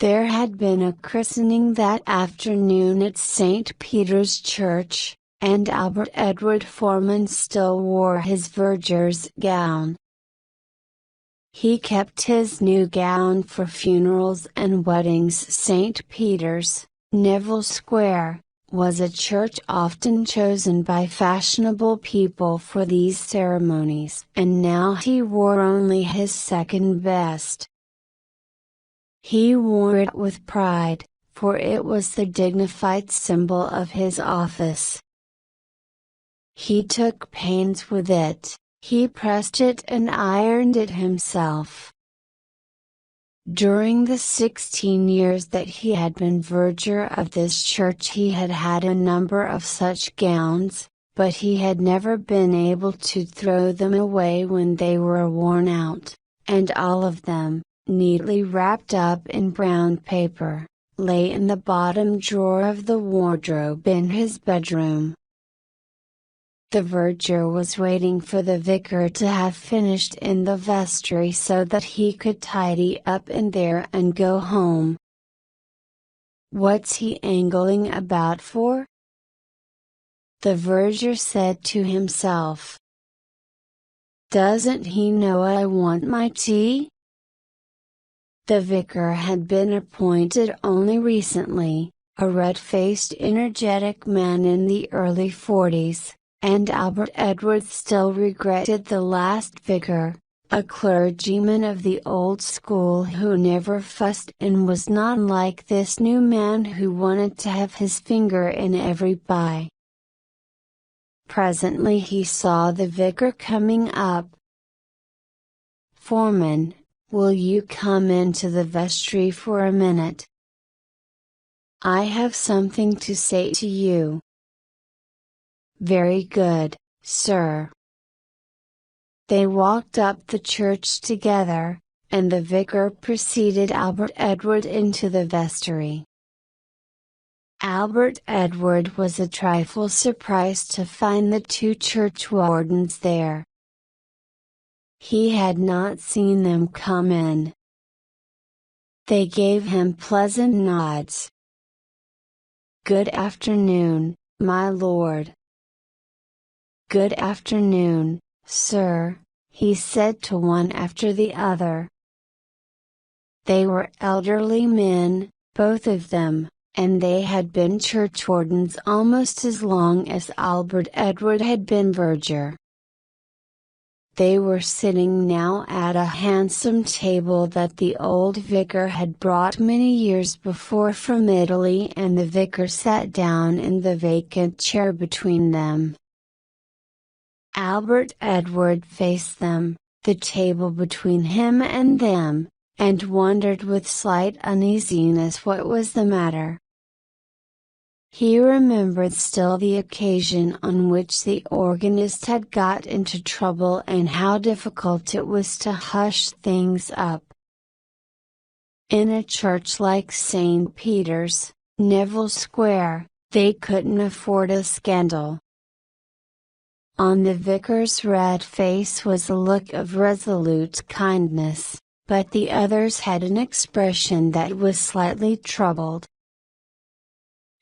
There had been a christening that afternoon at St. Peter's Church, and Albert Edward Foreman still wore his Verger's gown. He kept his new gown for funerals and weddings. St. Peter's, Neville Square, was a church often chosen by fashionable people for these ceremonies, and now he wore only his second best. He wore it with pride, for it was the dignified symbol of his office. He took pains with it, he pressed it and ironed it himself. During the 16 years that he had been verger of this church he had had a number of such gowns, but he had never been able to throw them away when they were worn out, and all of them, neatly wrapped up in brown paper, lay in the bottom drawer of the wardrobe in his bedroom. The verger was waiting for the vicar to have finished in the vestry so that he could tidy up in there and go home. "What's he angling about for?" the verger said to himself. "Doesn't he know I want my tea?" The vicar had been appointed only recently, a red-faced energetic man in the early 40s, and Albert Edward still regretted the last vicar, a clergyman of the old school who never fussed and was not like this new man who wanted to have his finger in every pie. Presently he saw the vicar coming up. "Foreman, will you come into the vestry for a minute? I have something to say to you." "Very good, sir." They walked up the church together, and the vicar preceded Albert Edward into the vestry. Albert Edward was a trifle surprised to find the two churchwardens there. He had not seen them come in. They gave him pleasant nods. "Good afternoon, my lord." "Good afternoon, sir," he said to one after the other. They were elderly men, both of them, and they had been churchwardens almost as long as Albert Edward had been verger. They were sitting now at a handsome table that the old vicar had brought many years before from Italy, and the vicar sat down in the vacant chair between them. Albert Edward faced them, the table between him and them, and wondered with slight uneasiness what was the matter. He remembered still the occasion on which the organist had got into trouble and how difficult it was to hush things up. In a church like St. Peter's, Neville Square, they couldn't afford a scandal. On the vicar's red face was a look of resolute kindness, but the others had an expression that was slightly troubled.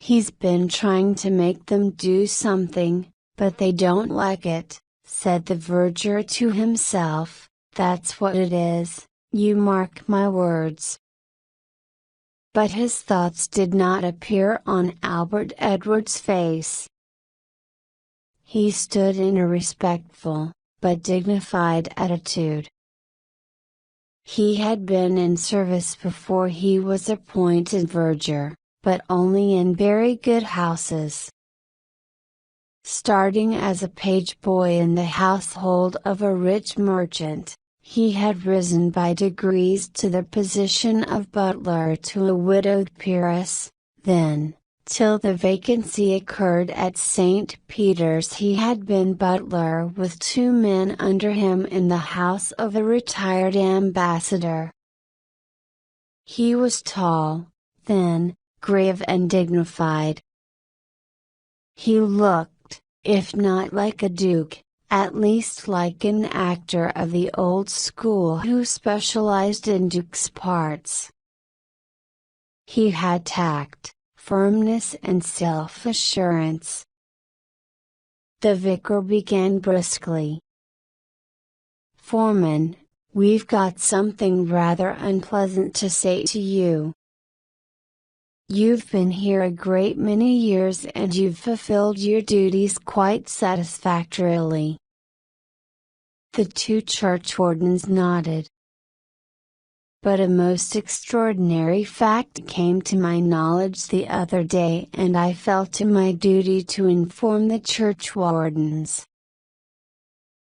"He's been trying to make them do something, but they don't like it," said the verger to himself, "that's what it is, you mark my words." But his thoughts did not appear on Albert Edward's face. He stood in a respectful, but dignified attitude. He had been in service before he was appointed verger, but only in very good houses. Starting as a page boy in the household of a rich merchant, he had risen by degrees to the position of butler to a widowed peeress, then, till the vacancy occurred at St. Peter's, he had been butler with 2 men under him in the house of a retired ambassador. He was tall, thin, grave and dignified. He looked, if not like a duke, at least like an actor of the old school who specialized in dukes' parts. He had tact, firmness and self-assurance. The vicar began briskly. "Foreman, we've got something rather unpleasant to say to you. You've been here a great many years and you've fulfilled your duties quite satisfactorily." The two churchwardens nodded. "But a most extraordinary fact came to my knowledge the other day and I felt it my duty to inform the churchwardens.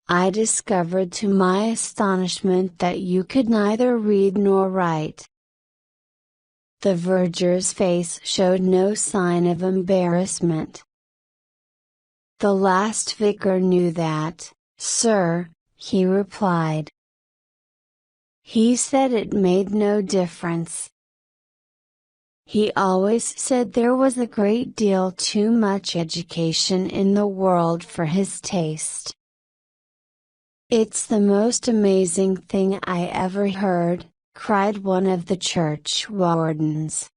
I discovered to my astonishment that you could neither read nor write." The verger's face showed no sign of embarrassment. "The last vicar knew that, sir," he replied. "He said it made no difference. He always said there was a great deal too much education in the world for his taste." "It's the most amazing thing I ever heard," cried one of the churchwardens.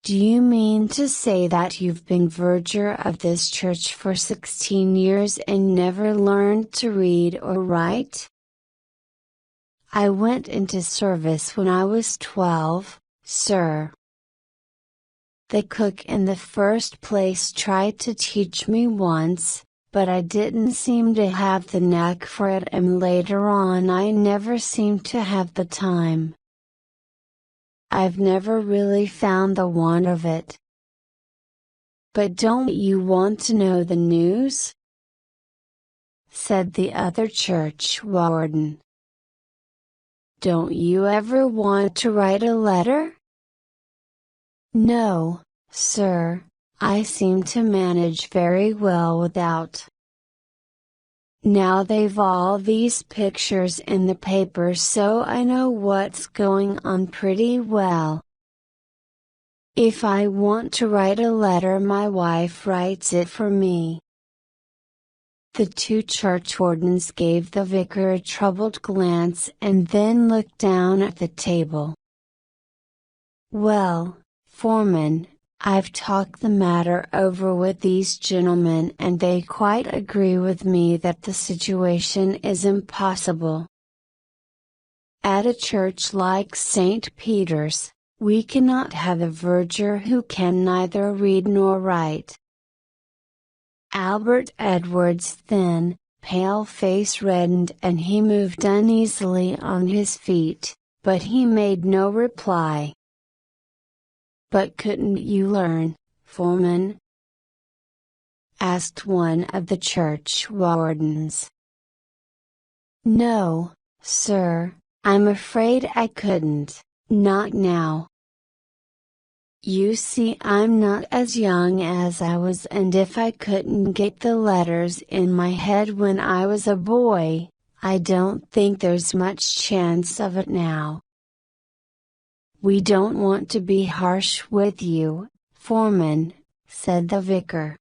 "Do you mean to say that you've been verger of this church for 16 years and never learned to read or write?" "I went into service when I was 12, sir. The cook in the first place tried to teach me once, but I didn't seem to have the knack for it and later on I never seemed to have the time. I've never really found the want of it." "But don't you want to know the news?" said the other churchwarden. "Don't you ever want to write a letter?" "No, sir, I seem to manage very well without. Now they've all these pictures in the papers so I know what's going on pretty well. If I want to write a letter my wife writes it for me." The two churchwardens gave the vicar a troubled glance and then looked down at the table. "Well, foreman, I've talked the matter over with these gentlemen and they quite agree with me that the situation is impossible. At a church like St. Peter's, we cannot have a verger who can neither read nor write." Albert Edward's thin, pale face reddened and he moved uneasily on his feet, but he made no reply. "But couldn't you learn, foreman?" asked one of the churchwardens. "No, sir, I'm afraid I couldn't, not now. You see I'm not as young as I was and if I couldn't get the letters in my head when I was a boy, I don't think there's much chance of it now." "We don't want to be harsh with you, foreman," said the vicar.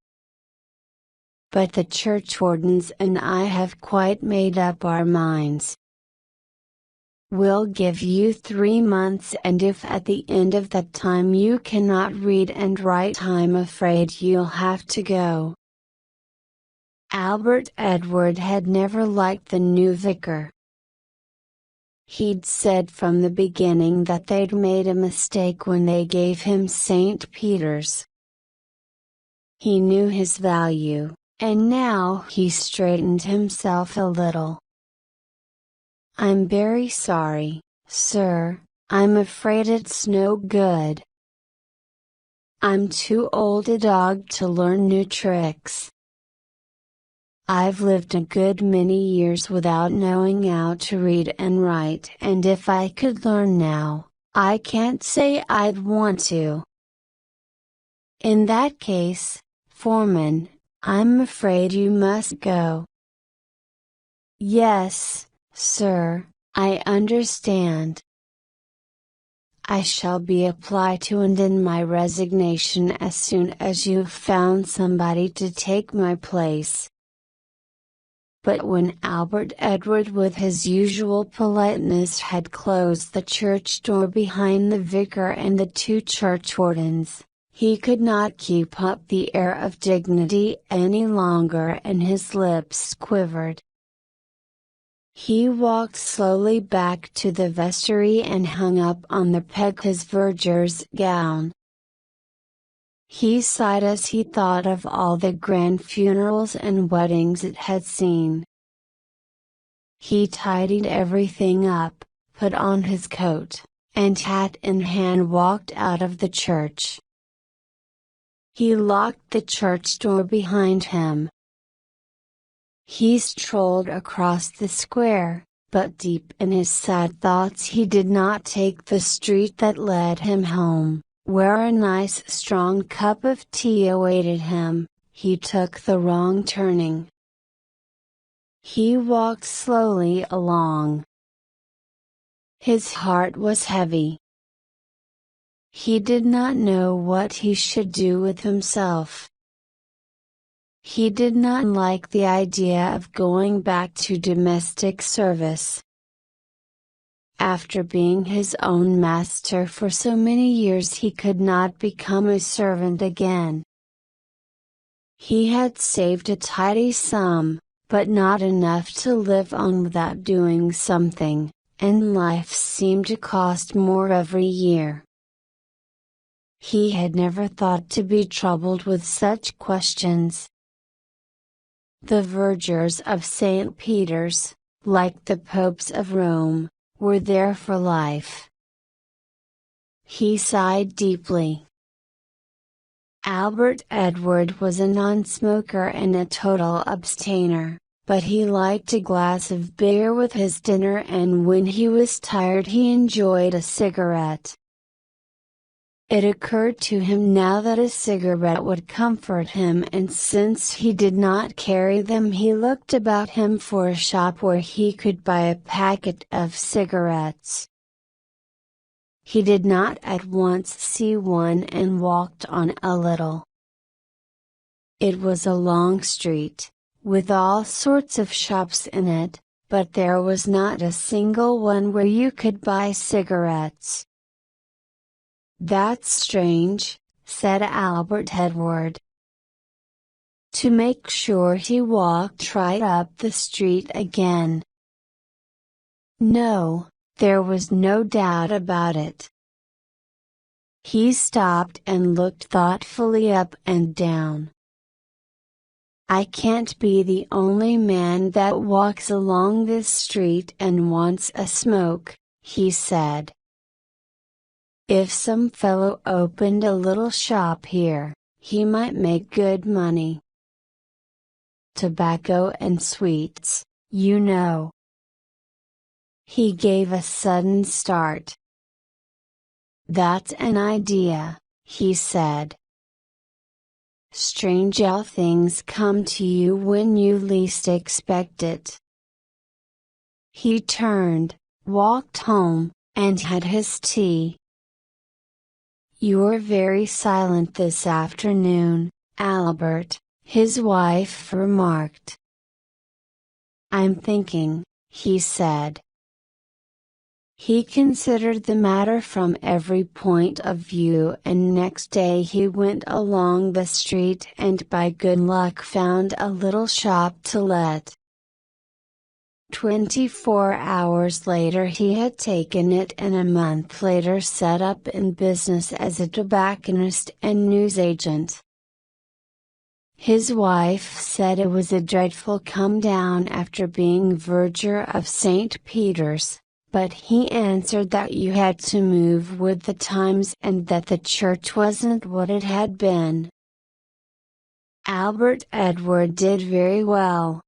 "But the churchwardens and I have quite made up our minds. We'll give you 3 months and if at the end of that time you cannot read and write I'm afraid you'll have to go." Albert Edward had never liked the new vicar. He'd said from the beginning that they'd made a mistake when they gave him St. Peter's. He knew his value, and now he straightened himself a little. "I'm very sorry, sir, I'm afraid it's no good. I'm too old a dog to learn new tricks. I've lived a good many years without knowing how to read and write and if I could learn now, I can't say I'd want to." "In that case, foreman, I'm afraid you must go." "Yes, sir, I understand. I shall be applied to and in my resignation as soon as you've found somebody to take my place." but when Albert Edward with his usual politeness had closed the church door behind the vicar and the two churchwardens, he could not keep up the air of dignity any longer and his lips quivered. He walked slowly back to the vestry and hung up on the peg his verger's gown. He sighed as he thought of all the grand funerals and weddings it had seen. He tidied everything up, put on his coat, and hat in hand walked out of the church. He locked the church door behind him. He strolled across the square, but deep in his sad thoughts he did not take the street that led him home, where a nice strong cup of tea awaited him. He took the wrong turning. He walked slowly along. His heart was heavy. He did not know what he should do with himself. He did not like the idea of going back to domestic service. After being his own master for so many years, he could not become a servant again. He had saved a tidy sum, but not enough to live on without doing something, and life seemed to cost more every year. He had never thought to be troubled with such questions. The vergers of St. Peter's, like the popes of Rome, were there for life. He sighed deeply. Albert Edward was a non-smoker and a total abstainer, but he liked a glass of beer with his dinner, and when he was tired he enjoyed a cigarette. It occurred to him now that a cigarette would comfort him, and since he did not carry them he looked about him for a shop where he could buy a packet of cigarettes. He did not at once see one and walked on a little. It was a long street, with all sorts of shops in it, but there was not a single one where you could buy cigarettes. "That's strange," said Albert Edward. To make sure he walked right up the street again. No, there was no doubt about it. He stopped and looked thoughtfully up and down. "I can't be the only man that walks along this street and wants a smoke," he said. "If some fellow opened a little shop here, he might make good money. Tobacco and sweets, you know." He gave a sudden start. "That's an idea," he said. "Strange how things come to you when you least expect it." He turned, walked home, and had his tea. "You're very silent this afternoon, Albert," his wife remarked. "I'm thinking," he said. He considered the matter from every point of view, and next day he went along the street and by good luck found a little shop to let. 24 hours later he had taken it, and a month later set up in business as a tobacconist and newsagent. His wife said it was a dreadful come down after being verger of St. Peter's, but he answered that you had to move with the times and that the church wasn't what it had been. Albert Edward did very well.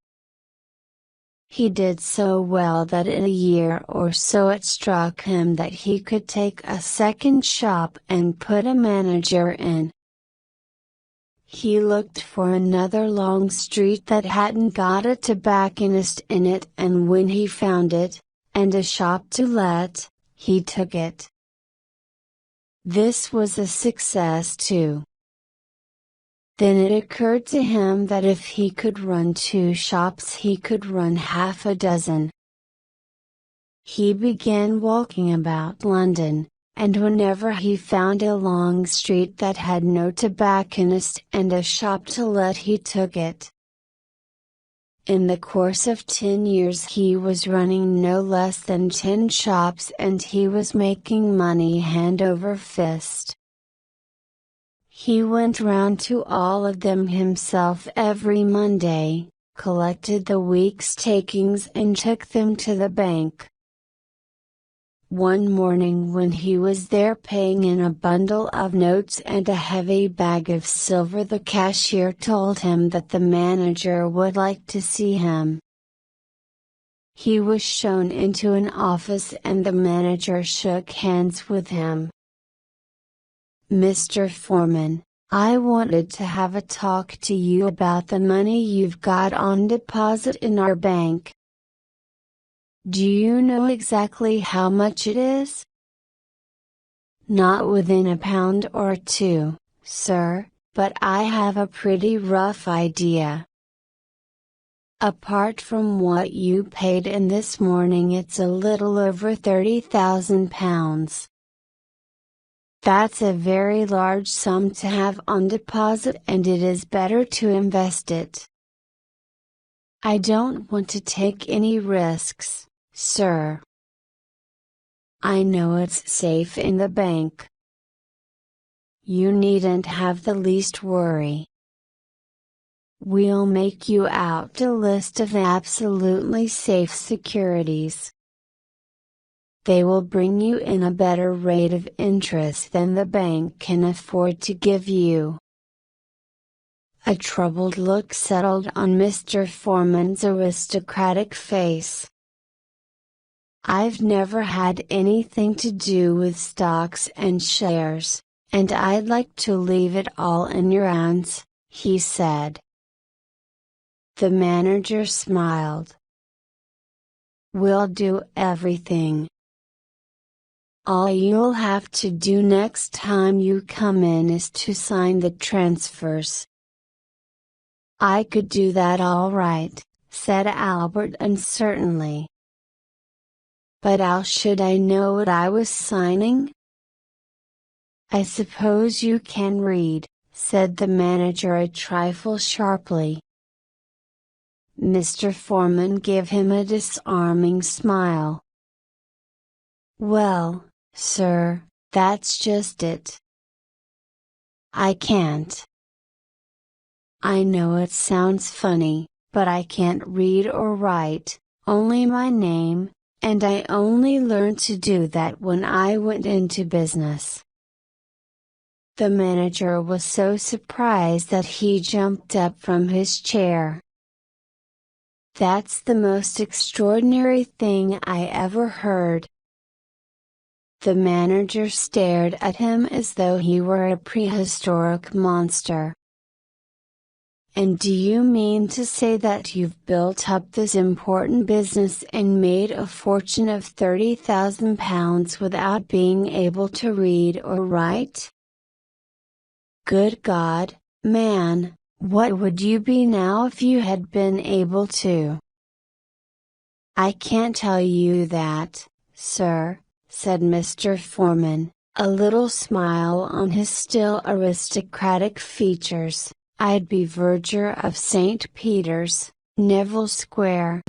He did so well that in a year or so it struck him that he could take a second shop and put a manager in. He looked for another long street that hadn't got a tobacconist in it, and when he found it, and a shop to let, he took it. This was a success too. Then it occurred to him that if he could run 2 shops he could run half a dozen. He began walking about London, and whenever he found a long street that had no tobacconist and a shop to let he took it. In the course of 10 years he was running no less than 10 shops and he was making money hand over fist. He went round to all of them himself every Monday, collected the week's takings and took them to the bank. One morning when he was there paying in a bundle of notes and a heavy bag of silver, the cashier told him that the manager would like to see him. He was shown into an office and the manager shook hands with him. "Mr. Foreman, I wanted to have a talk to you about the money you've got on deposit in our bank. Do you know exactly how much it is?" "Not within £1 or £2, sir, but I have a pretty rough idea. Apart from what you paid in this morning it's a little over £30,000. That's a very large sum to have on deposit and it is better to invest it." "I don't want to take any risks, sir. I know it's safe in the bank." "You needn't have the least worry. We'll make you out a list of absolutely safe securities. They will bring you in a better rate of interest than the bank can afford to give you." A troubled look settled on Mr. Foreman's aristocratic face. "I've never had anything to do with stocks and shares, and I'd like to leave it all in your hands," he said. The manager smiled. "We'll do everything. All you'll have to do next time you come in is to sign the transfers." "I could do that all right," said Albert uncertainly. "But how should I know what I was signing?" "I suppose you can read," said the manager a trifle sharply. Mr. Foreman gave him a disarming smile. "Well, sir, that's just it. I can't. I know it sounds funny, but I can't read or write, only my name, and I only learned to do that when I went into business." The manager was so surprised that he jumped up from his chair. "That's the most extraordinary thing I ever heard." The manager stared at him as though he were a prehistoric monster. "And do you mean to say that you've built up this important business and made a fortune of £30,000 without being able to read or write? Good God, man, what would you be now if you had been able to?" "I can't tell you that, sir," said Mr. Foreman, a little smile on his still aristocratic features. "I'd be Verger of St. Peter's, Neville Square,